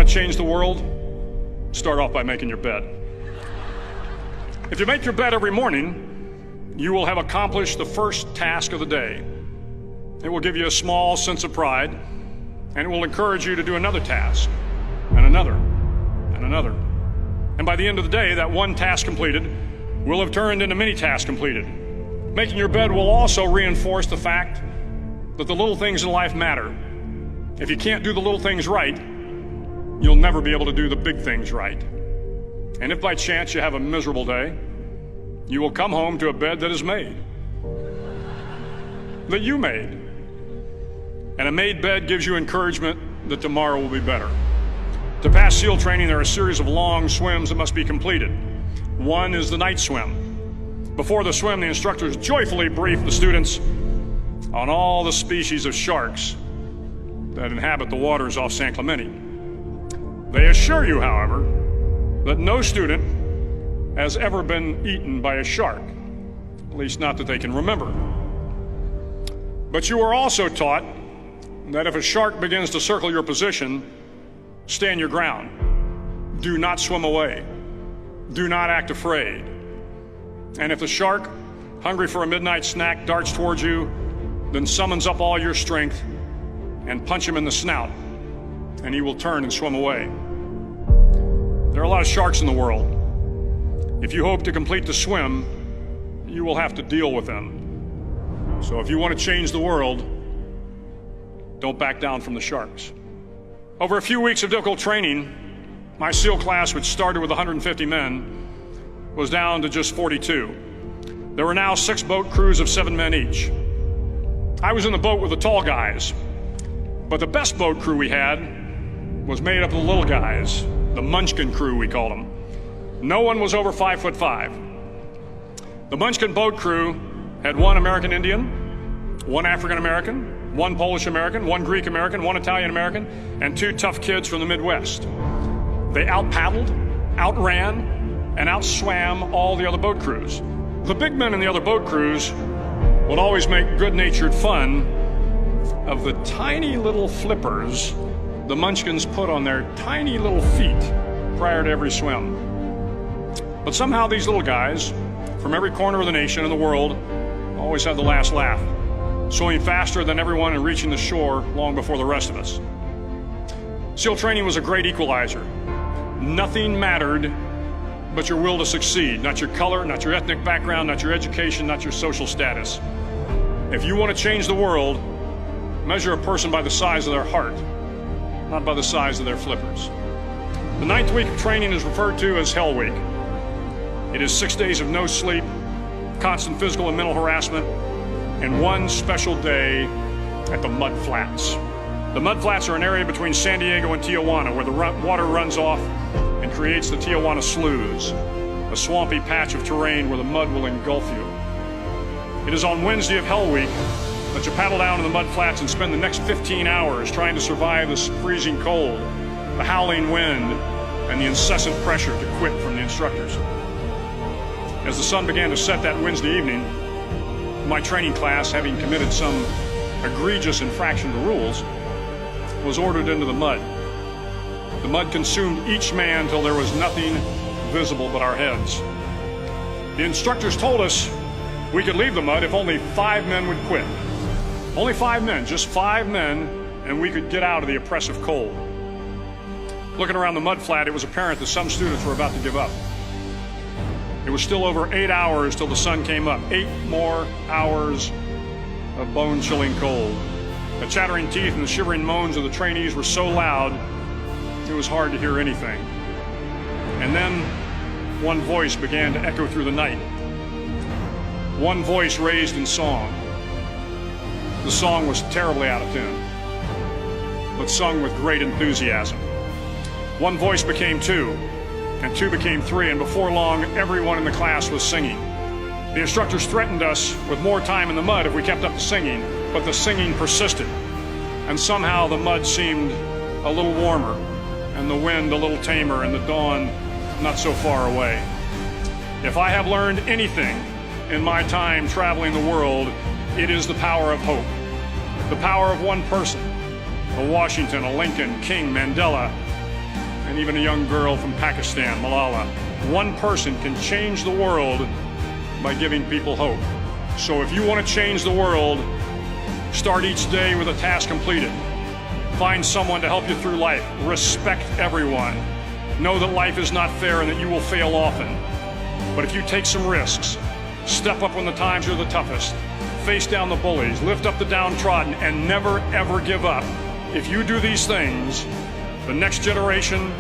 to change the world? Start off by making your bed. If you make your bed every morning, you will have accomplished the first task of the day. It will give you a small sense of pride, and it will encourage you to do another task, and another, and another. And by the end of the day, that one task completed will have turned into many tasks completed. Making your bed will also reinforce the fact that the little things in life matter. If you can't do the little things right, you'll never be able to do the big things right. And if by chance you have a miserable day, you will come home to a bed that is made, that you made. And a made bed gives you encouragement that tomorrow will be better. To pass SEAL training, there are a series of long swims that must be completed. One is the night swim. Before the swim, the instructors joyfully brief the students on all the species of sharks that inhabit the waters off San Clemente. They assure you, however, that no student has ever been eaten by a shark, at least not that they can remember. But you are also taught that if a shark begins to circle your position, stand your ground. Do not swim away. Do not act afraid. And if the shark, hungry for a midnight snack, darts towards you, then summons up all your strength and punch him in the snout, and he will turn and swim away. There are a lot of sharks in the world. If you hope to complete the swim, you will have to deal with them. So if you want to change the world, don't back down from the sharks. Over a few weeks of difficult training, my SEAL class, which started with 150 men, was down to just 42. There were now 6 boat crews of 7 men each. I was in the boat with the tall guys, but the best boat crew we had was made up of the little guys, the Munchkin crew, we called them. No one was over 5'5". The Munchkin boat crew had 1 American Indian, 1 African American, 1 Polish American, 1 Greek American, 1 Italian American, and 2 tough kids from the Midwest. They out-paddled, outran, and outswam all the other boat crews. The big men in the other boat crews would always make good-natured fun of the tiny little flippers the Munchkins put on their tiny little feet prior to every swim. But somehow these little guys from every corner of the nation and the world always had the last laugh, swimming faster than everyone and reaching the shore long before the rest of us. SEAL training was a great equalizer. Nothing mattered but your will to succeed, not your color, not your ethnic background, not your education, not your social status. If you want to change the world, measure a person by the size of their heart, not by the size of their flippers. The 9th week of training is referred to as Hell Week. It is 6 days of no sleep, constant physical and mental harassment, and 1 special day at the Mud Flats. The Mud Flats are an area between San Diego and Tijuana where the water runs off and creates the Tijuana Sloughs, a swampy patch of terrain where the mud will engulf you. It is on Wednesday of Hell Week that you paddle down to the Mud Flats and spend the next 15 hours trying to survive the freezing cold, the howling wind, and the incessant pressure to quit from the instructors. As the sun began to set that Wednesday evening, my training class, having committed some egregious infraction to rules, was ordered into the mud. The mud consumed each man till there was nothing visible but our heads. The instructors told us we could leave the mud if only 5 men would quit. Only 5 men, just 5 men, and we could get out of the oppressive cold. Looking around the mud flat, it was apparent that some students were about to give up. It was still over 8 hours till the sun came up. 8 more hours of bone-chilling cold. The chattering teeth and the shivering moans of the trainees were so loud, it was hard to hear anything. And then one voice began to echo through the night. One voice raised in song. The song was terribly out of tune, but sung with great enthusiasm. One voice became 2, and 2 became 3, and before long, everyone in the class was singing. The instructors threatened us with more time in the mud if we kept up the singing, but the singing persisted, and somehow the mud seemed a little warmer, and the wind a little tamer, and the dawn not so far away. If I have learned anything in my time traveling the world, it is the power of hope. The power of one person, a Washington, a Lincoln, King, Mandela, and even a young girl from Pakistan, Malala. One person can change the world by giving people hope. So if you want to change the world, start each day with a task completed. Find someone to help you through life. Respect everyone. Know that life is not fair and that you will fail often. But if you take some risks, step up when the times are the toughest, face down the bullies, lift up the downtrodden, and never ever give up. If you do these things, the next generation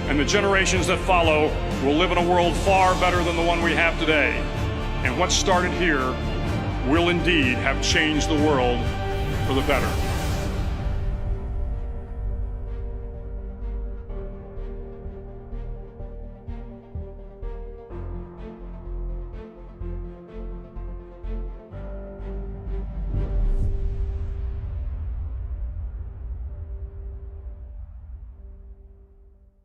and the generations that follow will live in a world far better than the one we have today. And what started here will indeed have changed the world for the better.